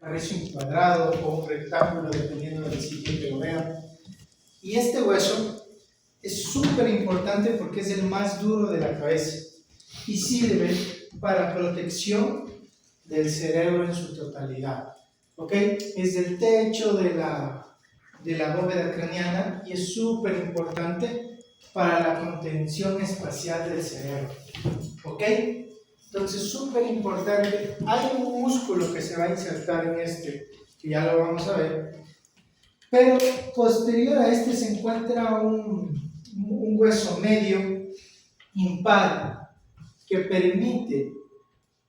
parece un cuadrado o un rectángulo, dependiendo del sitio que lo vean. Y este hueso es súper importante porque es el más duro de la cabeza y sirve para protección del cerebro en su totalidad. ¿Ok? Es el techo de la bóveda craneana y es súper importante para la contención espacial del cerebro. ¿Ok? Entonces, súper importante. Hay un músculo que se va a insertar en este, que ya lo vamos a ver. Pero posterior a este se encuentra un hueso medio impar que permite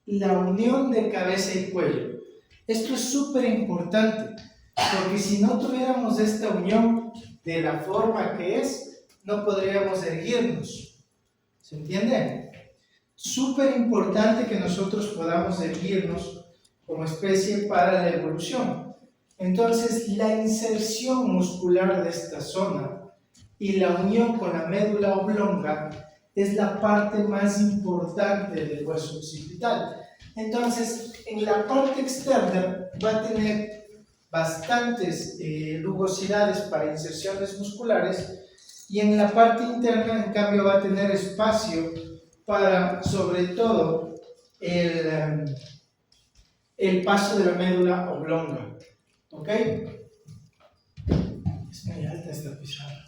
la unión de cabeza y cuello. Esto es súper importante, porque si no tuviéramos esta unión de la forma que es, no podríamos erguirnos. ¿Se entiende? Súper importante que nosotros podamos erguirnos como especie para la evolución. Entonces, la inserción muscular de esta zona y la unión con la médula oblonga es la parte más importante del hueso occipital. Entonces, en la parte externa va a tener bastantes rugosidades para inserciones musculares y en la parte interna, en cambio, va a tener espacio para, sobre todo, el paso de la médula oblonga. ¿Ok? Es muy alta esta pizarra.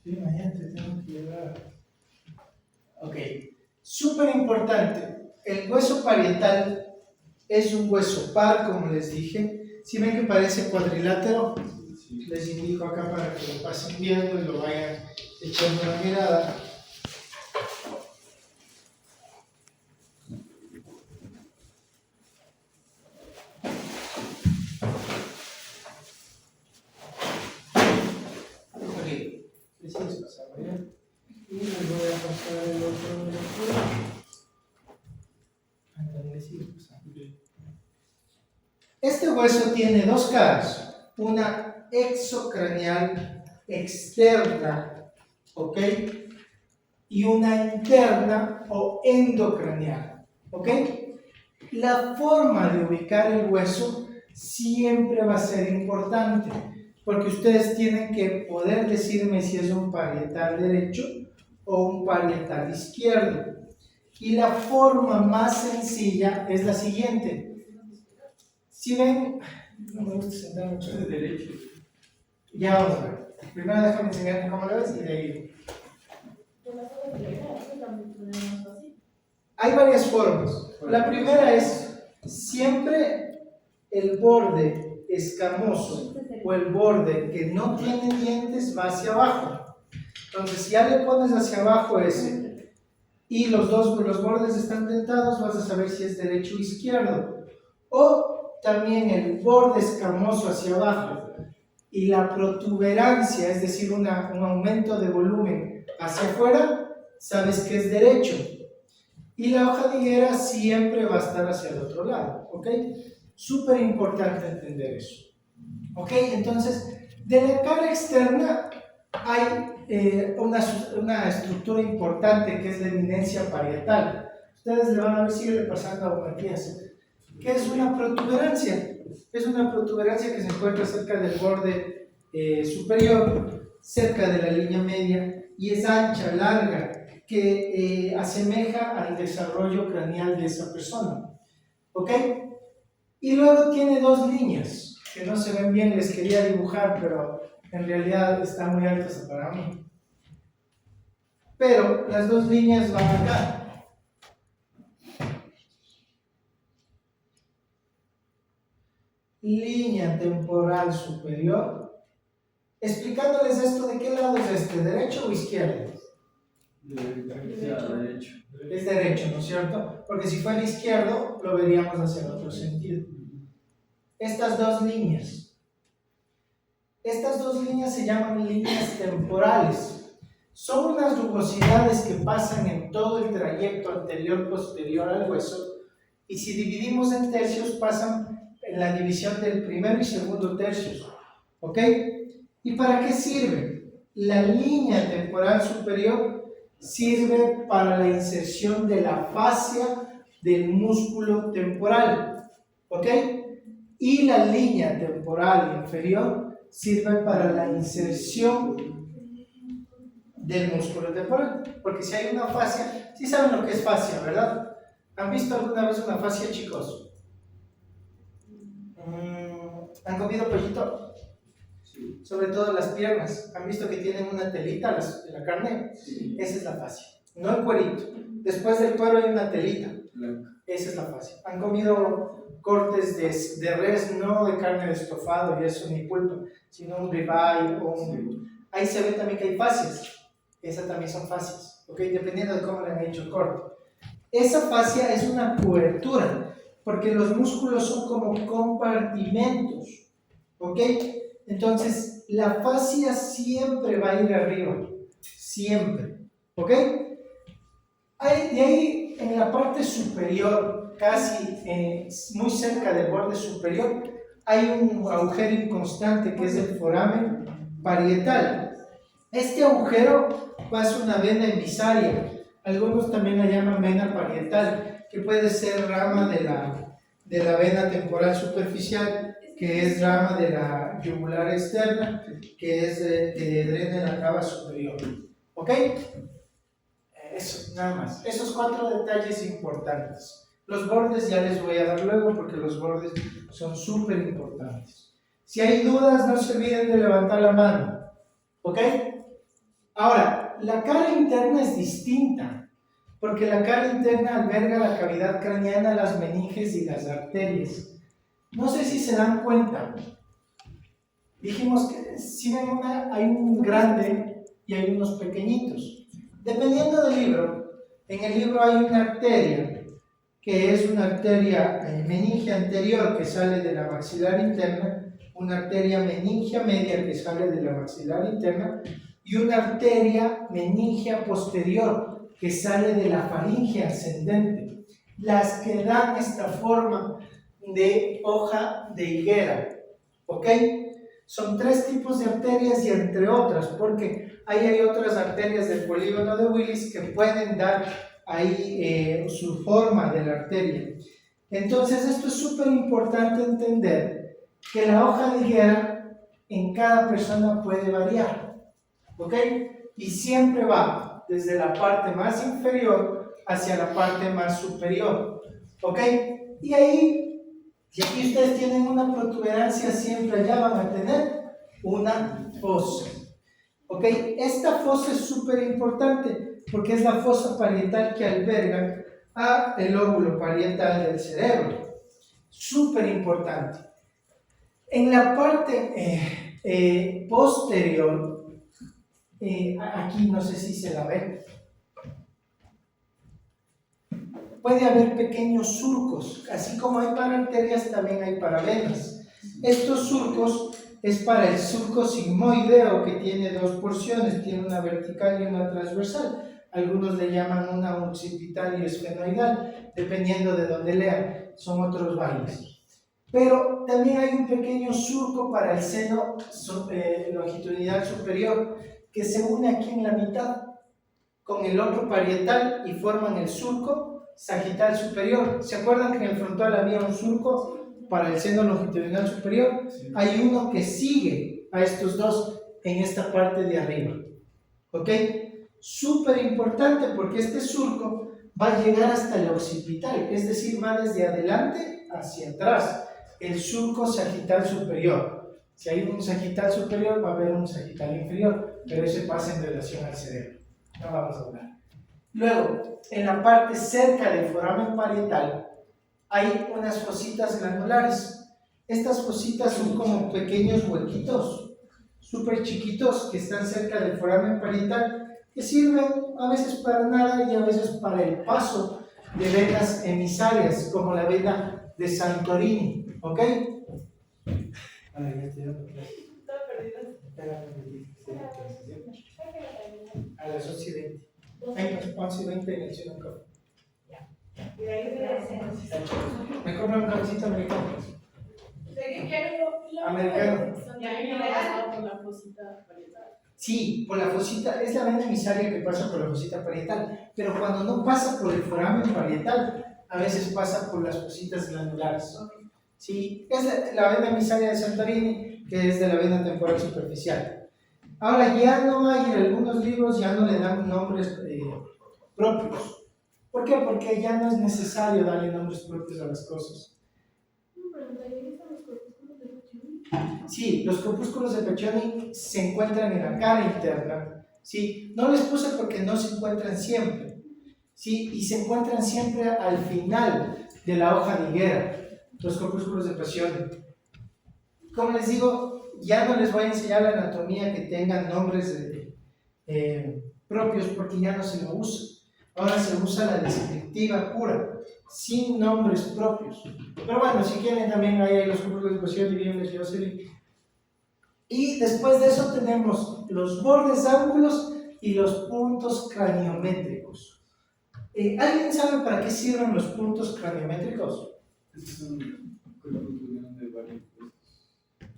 Sí, mañana te tengo que llevar. Ok. Súper importante. El hueso parietal es un hueso par, como les dije. Si ven que parece cuadrilátero, les indico acá para que lo pasen viendo y lo vayan echando una mirada. Y les voy a pasar el otro de Este hueso tiene dos caras, una exocraneal externa, ¿ok? Y una interna o endocraneal, ¿ok? La forma de ubicar el hueso siempre va a ser importante, porque ustedes tienen que poder decirme si es un parietal derecho o un parietal izquierdo. Y la forma más sencilla es la siguiente. Si ven, no me gusta sentar mucho de derecho. Ya vamos a ver. Primero déjame enseñarte cómo lo ves y de ahí. Hay varias formas. La primera es siempre el borde escamoso o el borde que no tiene dientes va hacia abajo. Entonces, si ya le pones hacia abajo ese y los bordes están dentados, vas a saber si es derecho o izquierdo. O también el borde escamoso hacia abajo y la protuberancia, es decir, un aumento de volumen hacia afuera, sabes que es derecho. Y la hoja de higuera siempre va a estar hacia el otro lado, ¿ok? Súper importante entender eso. ¿Ok? Entonces, de la cara externa hay una estructura importante que es la eminencia parietal. Ustedes le van a ver, sigue pasando a Matías. ¿Qué es una protuberancia? Es una protuberancia que se encuentra cerca del borde superior, cerca de la línea media, y es ancha, larga, que asemeja al desarrollo craneal de esa persona. ¿Ok? Y luego tiene dos líneas, que no se ven bien, les quería dibujar, pero en realidad están muy altas para mí. Pero las dos líneas van acá. Línea temporal superior. Explicándoles esto, ¿de qué lado es este? ¿Derecho o izquierdo? Derecho. Es derecho, ¿no es cierto? Porque si fuera izquierdo, lo veríamos hacia el otro sentido. Estas dos líneas se llaman líneas temporales. Son unas rugosidades que pasan en todo el trayecto anterior-posterior al hueso, y si dividimos en tercios, pasan en la división del primero y segundo tercios. ¿Ok? ¿Y para qué sirve? La línea temporal superior sirve para la inserción de la fascia del músculo temporal. ¿ok? Y la línea temporal inferior sirve para la inserción del músculo temporal, porque si hay una fascia, sí saben lo que es fascia, ¿verdad? ¿Han visto alguna vez una fascia, chicos? ¿Han comido pollito? Sí. Sobre todo las piernas. ¿Han visto que tienen una telita de la carne? Sí. Esa es la fascia, no el cuerito. Después del cuero hay una telita. Esa es la fascia. ¿Han comido cortes de res, no de carne de estofado y eso, ni pulpa, sino un ribeye o un... Ahí se ve también que hay fascias. Esas también son fascias, ¿ok? Dependiendo de cómo le han hecho el corte. Esa fascia es una cobertura, porque los músculos son como compartimentos, ¿ok? Entonces, la fascia siempre va a ir arriba, siempre, ¿ok? De ahí, en la parte superior, casi muy cerca del borde superior, hay un agujero inconstante que es el foramen parietal. Este agujero pasa una vena emisaria, algunos también la llaman vena parietal, que puede ser rama de la vena temporal superficial, que es rama de la yugular externa, que es que drena la cava superior. ¿Ok? Eso, nada más. Esos 4 detalles importantes. Los bordes ya les voy a dar luego porque los bordes son súper importantes. Si hay dudas, no se olviden de levantar la mano. ¿Ok? Ahora, la cara interna es distinta, porque la cara interna alberga la cavidad craneana, las meninges y las arterias. No sé si se dan cuenta. Dijimos que si ven hay un grande y hay unos pequeñitos. Dependiendo del libro, en el libro hay una arteria, que es una arteria meningia anterior que sale de la maxilar interna, una arteria meningia media que sale de la maxilar interna, y una arteria meningia posterior que sale de la faringe ascendente, las que dan esta forma de hoja de higuera, ¿ok? Son 3 tipos de arterias y entre otras, porque ahí hay otras arterias del polígono de Willis que pueden dar ahí su forma de la arteria. Entonces esto es súper importante entender que la hoja de higuera en cada persona puede variar, ¿ok? Y siempre va desde la parte más inferior hacia la parte más superior, ¿ok? Y ahí, si aquí ustedes tienen una protuberancia, siempre allá van a tener una fosa, ¿ok? Esta fosa es súper importante porque es la fosa parietal que alberga el lóbulo parietal del cerebro, súper importante. En la parte posterior, aquí no sé si se la ve, puede haber pequeños surcos, así como hay para arterias también hay para venas. Estos surcos es para el surco sigmoideo, que tiene 2 porciones, tiene una vertical y una transversal. Algunos le llaman una occipital y esfenoidal, dependiendo de donde lean, son otros bailes. Pero también hay un pequeño surco para el seno longitudinal superior, que se une aquí en la mitad con el otro parietal y forman el surco sagital superior. ¿Se acuerdan que en el frontal había un surco para el seno longitudinal superior? Sí. Hay uno que sigue a estos 2 en esta parte de arriba. ¿Ok? Súper importante porque este surco va a llegar hasta el occipital, es decir, va desde adelante hacia atrás. El surco sagital superior. Si hay un sagital superior, va a haber un sagital inferior, pero ese pasa en relación al cerebro. No vamos a hablar. Luego, en la parte cerca del foramen parietal, hay unas fositas glandulares. Estas fositas son como pequeños huequitos, súper chiquitos, que están cerca del foramen parietal, que sirven a veces para nada y a veces para el paso de venas emisarias, como la vena de Santorini. ¿Ok? A las 11:20. 11:20 en el chino un café. Me compro un cafecito americano. ¿De qué quiero? Americano. Por la fosita parietal. Sí, por la fosita, es la vena emisaria que pasa por la fosita parietal, pero cuando no pasa por el foramen parietal, a veces pasa por las fositas glandulares. ¿sí? Es la vena emisaria de Santorini, que es de la vena temporal superficial. Ahora, ya no hay, en algunos libros ya no le dan nombres propios. ¿Por qué? Porque ya no es necesario darle nombres propios a las cosas. Sí, los corpúsculos de Pacchioni se encuentran en la cara interna. Sí, no les puse porque no se encuentran siempre. Sí, y se encuentran siempre al final de la hoja de higuera, los corpúsculos de Pacchioni. Como les digo, ya no les voy a enseñar la anatomía que tengan nombres propios porque ya no se lo usa. Ahora se usa la descriptiva pura, sin nombres propios. Pero bueno, si quieren también ahí hay los corpúsculos de Pacchioni, Biones y Osseri. Y después de eso tenemos los bordes ángulos y los puntos craniométricos. ¿Alguien sabe para qué sirven los puntos craniométricos?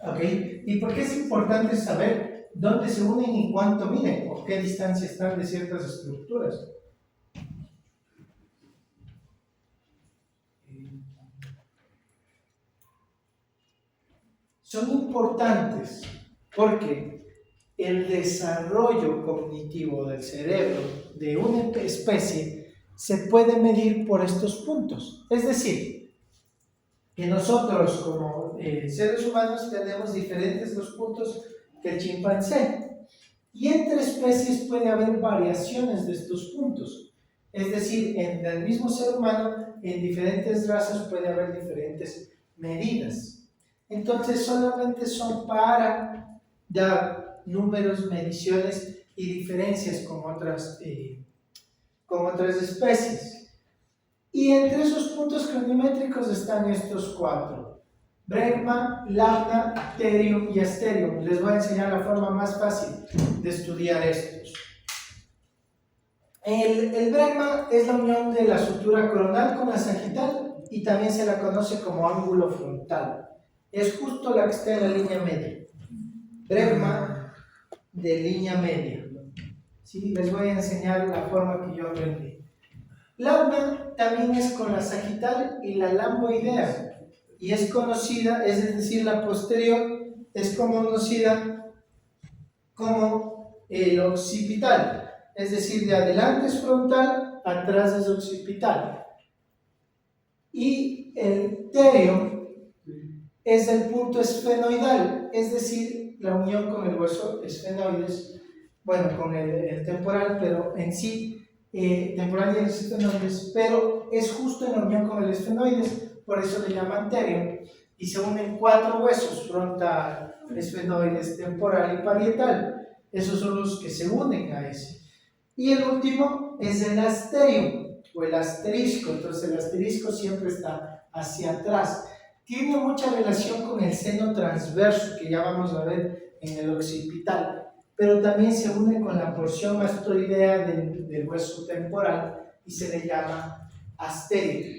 Ok, ¿y por qué es importante saber dónde se unen y cuánto miden o qué distancia están de ciertas estructuras? Son importantes porque el desarrollo cognitivo del cerebro de una especie se puede medir por estos puntos. Es decir, que nosotros como seres humanos tenemos diferentes los puntos que el chimpancé. Y entre especies puede haber variaciones de estos puntos. Es decir, en el mismo ser humano, en diferentes razas puede haber diferentes medidas. Entonces solamente son para dar números, mediciones y diferencias con otras especies. Y entre esos puntos craniométricos están estos cuatro: bregma, lambda, pterium y asterium. Les voy a enseñar la forma más fácil de estudiar estos. El bregma es la unión de la sutura coronal con la sagital y también se la conoce como ángulo frontal. Es justo la que está en la línea media. Bregma de línea media. ¿Sí? Les voy a enseñar la forma que yo aprendí. Lambda también es con la sagital y la lamboidea y es conocida, es decir, la posterior es conocida como el occipital, es decir, de adelante es frontal, atrás es occipital. Y el pterium es el punto esfenoidal, es decir, la unión con el hueso esfenoides, bueno, con el temporal, pero en sí temporal y el esfenoides, pero es justo en la unión con el esfenoides, por eso le llaman pterium, y se unen cuatro huesos: frontal, esfenoides, temporal y parietal. Esos son los que se unen a ese. Y el último es el asterium o el asterisco. Entonces el asterisco siempre está hacia atrás. Tiene mucha relación con el seno transverso que ya vamos a ver en el occipital, pero también se une con la porción mastoidea del hueso temporal y se le llama asterium.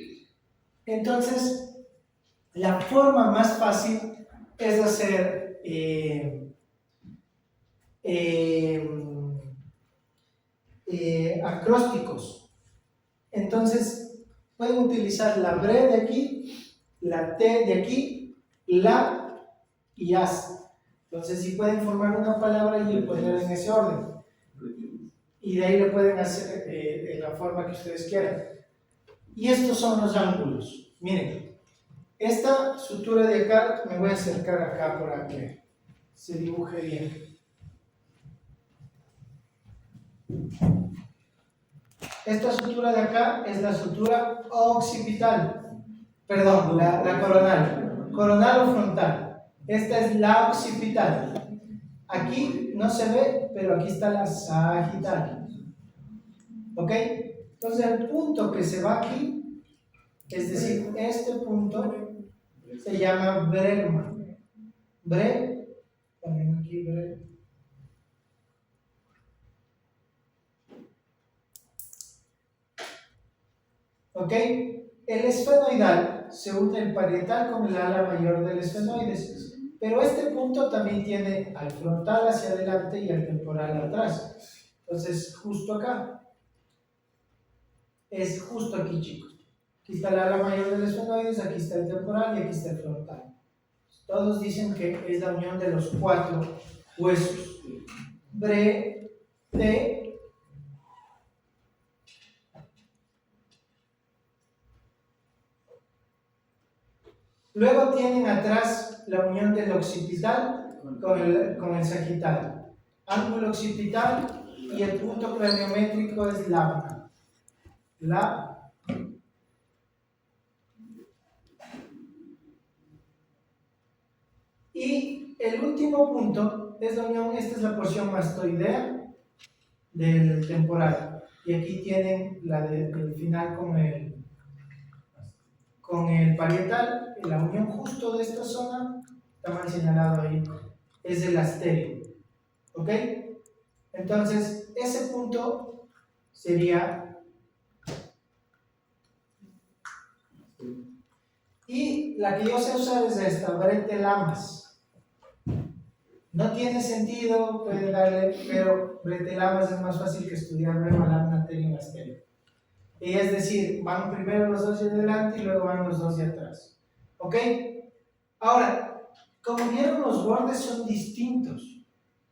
Entonces, la forma más fácil es hacer acrósticos. Entonces, pueden utilizar la bre de aquí, la t de aquí, la y as. Entonces, si pueden formar una palabra y ponerla en ese orden. Y de ahí lo pueden hacer de la forma que ustedes quieran. Y estos son los ángulos. Miren, esta sutura de acá, me voy a acercar acá para que se dibuje bien. Esta sutura de acá es la sutura occipital. Perdón, la coronal. Coronal o frontal. Esta es la occipital. Aquí no se ve, pero aquí está la sagital. ¿Ok? Entonces el punto que se va aquí, es decir, este punto, se llama bregma. Ponen aquí bre. ¿Ok? El esfenoidal se une el parietal con el ala mayor del esfenoides. Pero este punto también tiene al frontal hacia adelante y al temporal atrás. Entonces, justo acá. Es justo aquí, chicos. Aquí está el ala mayor del esfenoides, aquí está el temporal y aquí está el frontal. Todos dicen que es la unión de los 4 huesos. Brete. Luego tienen atrás la unión del occipital con el sagital. Ángulo occipital y el punto craniométrico es lámina. Y el último punto es la unión, esta es la porción mastoidea del temporal. Y aquí tienen la del final con el parietal, la unión justo de esta zona, está mal señalado ahí, es el astéreo. ¿Ok? Entonces, ese punto sería. Y la que yo sé usar es esta, bretelamas. No tiene sentido, pueden darle, pero bretelamas es más fácil que estudiar luego lámina anterior y astéreo. Y es decir, van primero los dos de adelante y luego van los dos de atrás. ¿Ok? Ahora, como vieron, los bordes son distintos,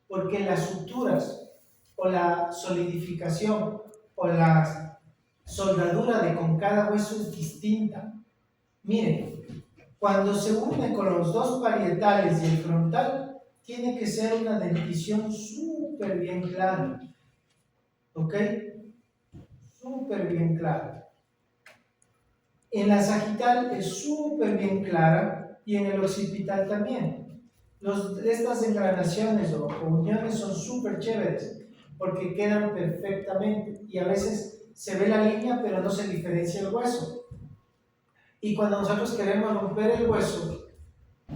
porque las suturas o la solidificación o la soldadura de con cada hueso es distinta. Miren, cuando se une con los dos parietales y el frontal, tiene que ser una dentición súper bien clara. ¿Ok? Súper bien clara. En la sagital es súper bien clara y en el occipital también. Estas engranaciones o uniones son súper chéveres porque quedan perfectamente y a veces se ve la línea pero no se diferencia el hueso. Y cuando nosotros queremos romper el hueso,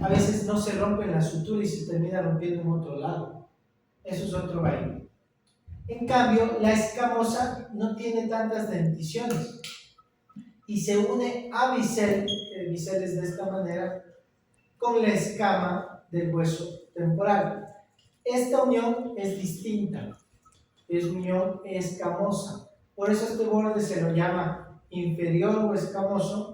a veces no se rompe la sutura y se termina rompiendo en otro lado. Eso es otro baile. En cambio, la escamosa no tiene tantas denticiones y se une a bisel, el bisel es de esta manera, con la escama del hueso temporal. Esta unión es distinta, es unión escamosa. Por eso este borde se lo llama inferior o escamoso.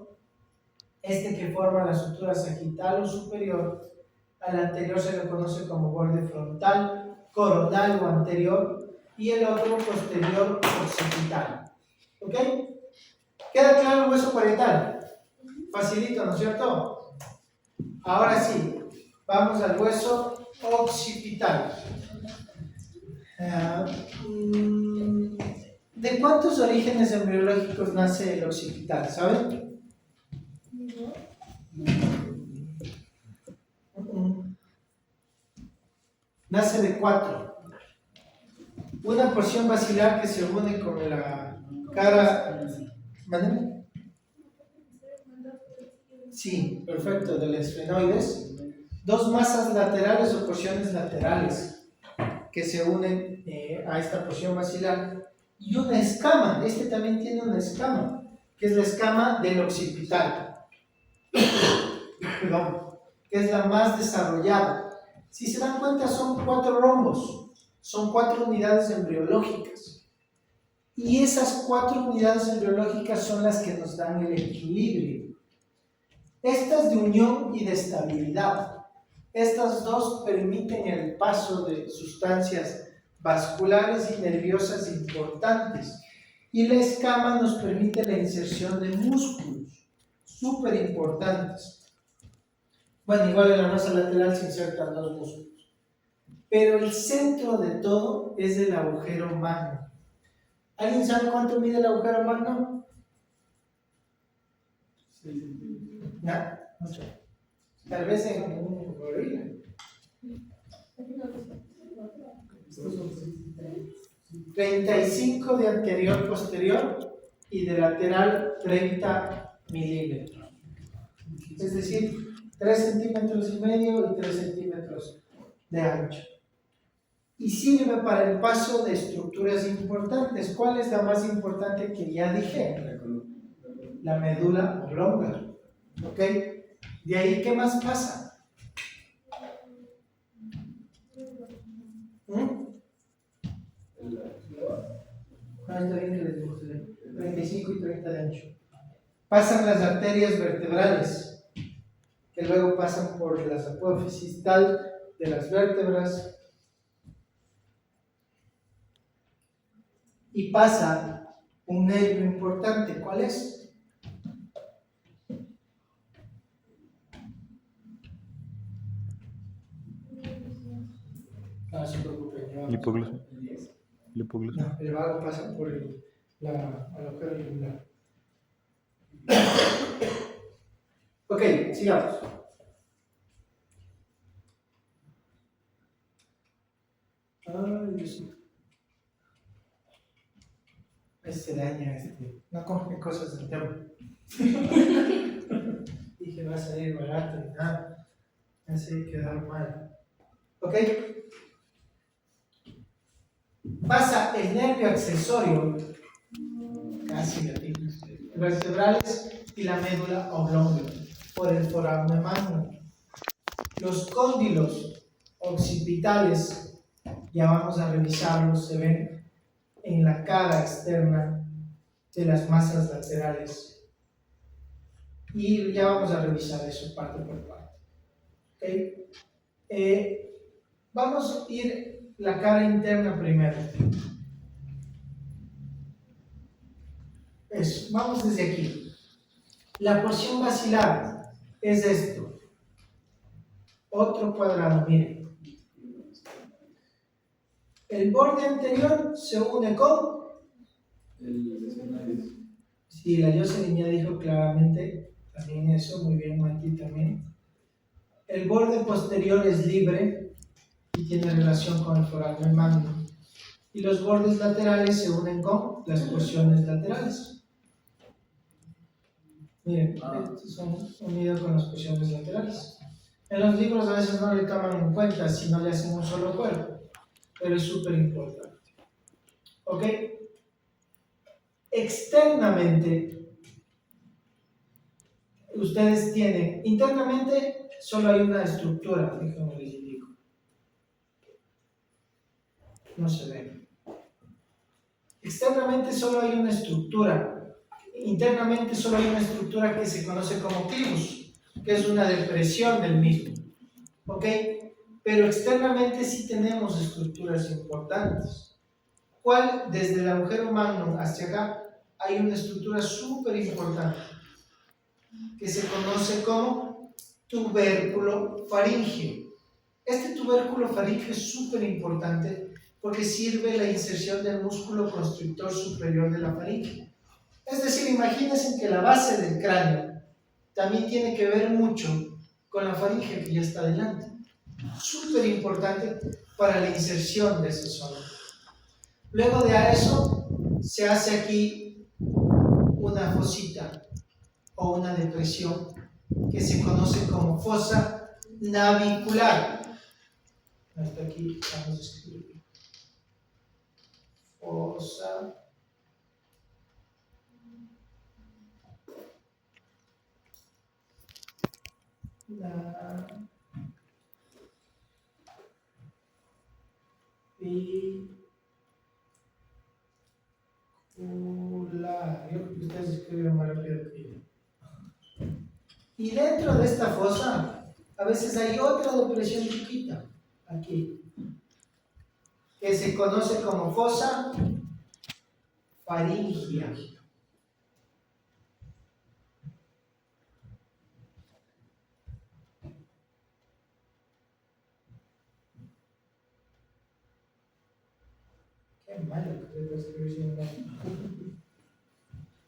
Este que forma la sutura sagital o superior, al anterior se le conoce como borde frontal, coronal o anterior, y el otro posterior occipital. ¿Ok? ¿Queda claro el hueso parietal? Facilito, ¿no es cierto? Ahora sí, vamos al hueso occipital. ¿De cuántos orígenes embriológicos nace el occipital? ¿Saben? Nace de 4. Una porción basilar que se une con la cara. ¿Vale? Sí, perfecto, del esfenoides. 2 masas laterales o porciones laterales que se unen a esta porción basilar. Y una escama, este también tiene una escama, que es la escama del occipital. Perdón, que es la más desarrollada. Si se dan cuenta, son 4 rombos, son 4 unidades embriológicas. Y esas 4 unidades embriológicas son las que nos dan el equilibrio. Estas de unión y de estabilidad. Estas dos permiten el paso de sustancias vasculares y nerviosas importantes. Y la escama nos permite la inserción de músculos, súper importantes. Bueno, igual en la masa lateral se insertan 2 músculos. Pero el centro de todo es el agujero magno. ¿Alguien sabe cuánto mide el agujero magno? ¿No? Mucho. Tal vez en un gorila. 35 de anterior posterior y de lateral 30 milímetros. Es decir, 3 centímetros y medio y 3 centímetros de ancho. Y sirve para el paso de estructuras importantes. ¿Cuál es la más importante que ya dije? La médula oblonga. ¿Ok? De ahí, ¿qué más pasa? Está bien que les dibujé 35 y 30 de ancho. pasan las arterias vertebrales, que luego pasan por las apófisis tal de las vértebras, y pasa un nervio importante. ¿Cuál es? No se preocupen. Hipoglosa. Hipoglosa. No, el vago pasa por el agujero yugular. Ok, sigamos. Ay, Dios mío. Se daña no compre cosas del tema. Dije, va a salir barato y nada. Así quedar mal. Ok. Pasa el nervio accesorio, casi latinos, vertebrales y la médula oblonga por el foramen magno. Los cóndilos occipitales, ya vamos a revisarlos, se ven en la cara externa de las masas laterales. Y ya vamos a revisar eso parte por parte. ¿Okay? Vamos a ir la cara interna primero. Eso, vamos desde aquí. La porción basilar es esto. Otro cuadrado, miren. El borde anterior se une con... Sí, la Jocelyn ya dijo claramente también eso, muy bien, Mati también. El borde posterior es libre y tiene relación con el foramen magno. Y los bordes laterales se unen con las porciones laterales. Miren, estos son unidos con las porciones laterales. En los libros a veces no le toman en cuenta si no le hacen un solo cuerpo, pero es súper importante. ¿Ok? Externamente, ustedes tienen, internamente solo hay una estructura, déjenme les indico. No se ve. Externamente solo hay una estructura. Internamente solo hay una estructura que se conoce como clivus, que es una depresión del mismo. ¿Ok? Pero externamente sí tenemos estructuras importantes. ¿Cuál? Desde el agujero magno hacia acá hay una estructura súper importante que se conoce como tubérculo faríngeo. Este tubérculo faríngeo es súper importante porque sirve la inserción del músculo constrictor superior de la faringe. Es decir, imagínense que la base del cráneo también tiene que ver mucho con la faringe que ya está adelante. Súper importante para la inserción de esa zona. Luego de eso, se hace aquí una fosita o una depresión que se conoce como fosa navicular. Hasta aquí vamos a escribir. Fosa navicular. Yo creo que ustedes escriben más rápido que yo. Y dentro de esta fosa, a veces hay otra depresión chiquita, aquí, que se conoce como fosa faringia. Qué malo que se escribir sin nombre.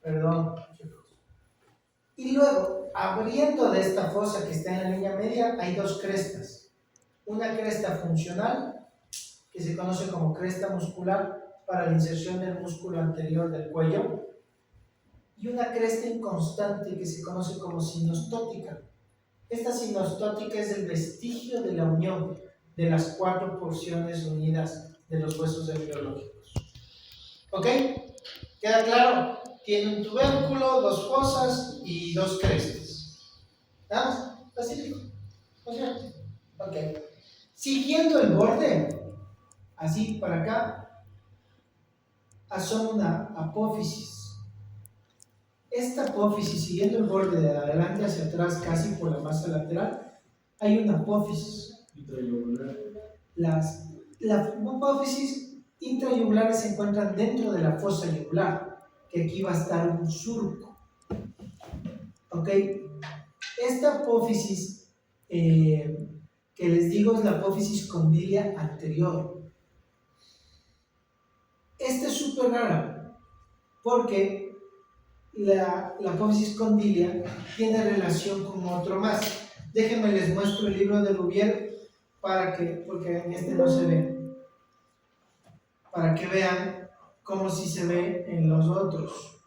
Perdón, chicos. Y luego, abriendo de esta fosa que está en la línea media, hay dos crestas. Una cresta funcional, que se conoce como cresta muscular para la inserción del músculo anterior del cuello, y una cresta inconstante que se conoce como sinostótica. Esta sinostótica es el vestigio de la unión de las cuatro porciones unidas de los huesos embriológicos. ¿Ok? ¿Queda claro? Tiene un tubérculo, dos fosas y dos crestas. ¿Nada más? Facilito. ¿No es cierto? Ok. Siguiendo el borde, así para acá, asoma una apófisis. esta apófisis, siguiendo el borde de adelante hacia atrás, casi por la masa lateral, hay una apófisis. Las apófisis intrayugulares se encuentran dentro de la fosa yugular, que aquí va a estar un surco. ¿Ok? Esta apófisis que les digo es la apófisis condilia anterior. Esta es súper rara porque la apófisis condilia tiene relación con otro más. Déjenme les muestro el libro de Rouvier porque en este no se ve, para que vean cómo sí se ve en los otros.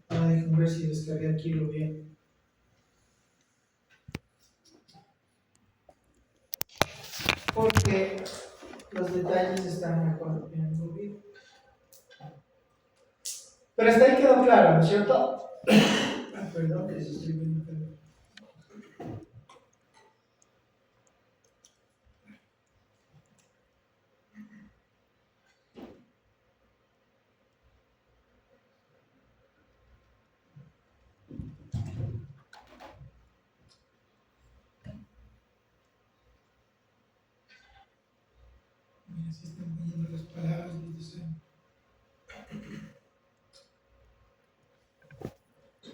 Ahora déjenme ver si descargué aquí Rouvier. Porque los detalles están mejor en Rouvier. Pero hasta ahí quedó claro, ¿no es cierto? Perdón que se estoy viendo. Mira, se están poniendo las palabras del diseño.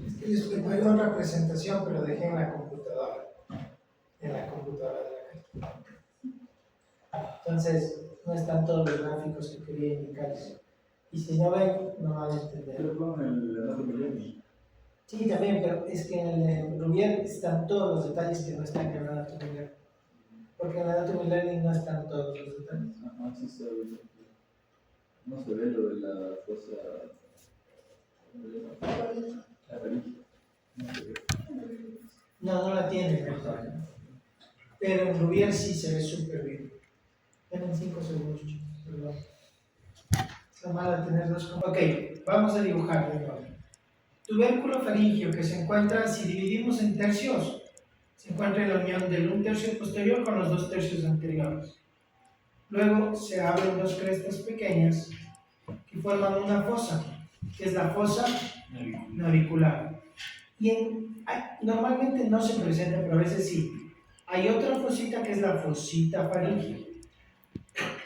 Es que les preparé otra presentación, pero dejé en la computadora. En la computadora de la casa. Entonces, no están todos los gráficos que quería indicarles. Y si no ven, no van a entender. Pero con el Anatomy Learning. Sí, también, pero es que en el Rouvier están todos los detalles que no están en el Anatomy Learning. Porque en el Anatomy Learning no están todos los detalles. Ajá, sí se ve. No se ve lo de la fosa. La religión. No se ve. No la tiene. Pero en Rouvier sí se ve súper bien. Tienen 5 segundos, chicos, perdón. Es lo malo de tener dos. Ok, vamos a dibujar de nuevo. Tubérculo faríngeo que se encuentra, si dividimos en tercios, se encuentra en la unión del 1/3 posterior con los 2/3 anteriores. Luego se abren dos crestas pequeñas que forman una fosa, que es la fosa navicular. Normalmente no se presenta, pero a veces sí. Hay otra fosita que es la fosita faríngea.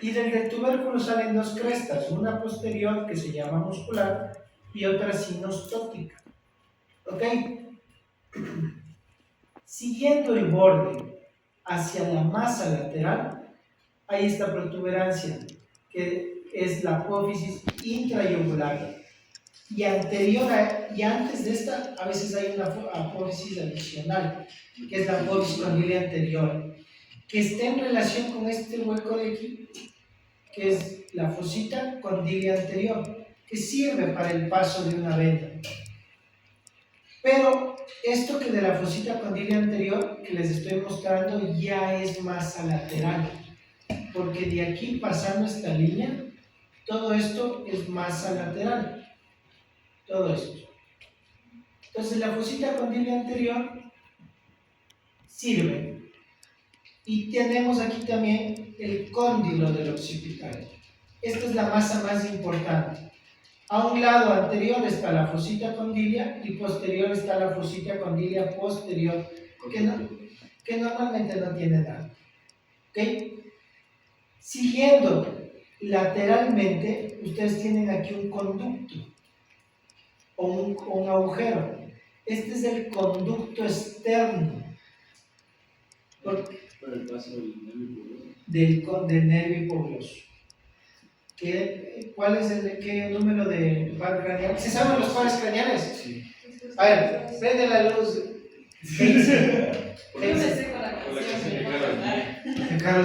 Y del tubérculo salen dos crestas, una posterior que se llama muscular y otra sinostótica. ¿Ok? Siguiendo el borde hacia la masa lateral, hay esta protuberancia que es la apófisis intrayugular. Y antes de esta, a veces hay una apófisis adicional, que es la apófisis condilia anterior, que está en relación con este hueco de aquí, que es la fosita condilia anterior, que sirve para el paso de una venda. Pero esto que de la fosita condilia anterior, que les estoy mostrando, ya es masa lateral, porque de aquí pasando esta línea, todo esto es masa lateral. Todo esto. Entonces la fosita condilia anterior sirve. Y tenemos aquí también el cóndilo del occipital. Esta es la masa más importante. A un lado anterior está la fosita condilia y posterior está la fosita condilia posterior, que normalmente no tiene nada. ¿Ok? Siguiendo lateralmente, ustedes tienen aquí un conducto o un agujero. Este es el conducto externo Por el paso del nervio. del nervio hipogloso. ¿Cuál es qué número de par craneal? ¿Se saben los pares craneales? Sí. A ver, prende la luz. Yo me sé con la canción de Carlos G. De Carlos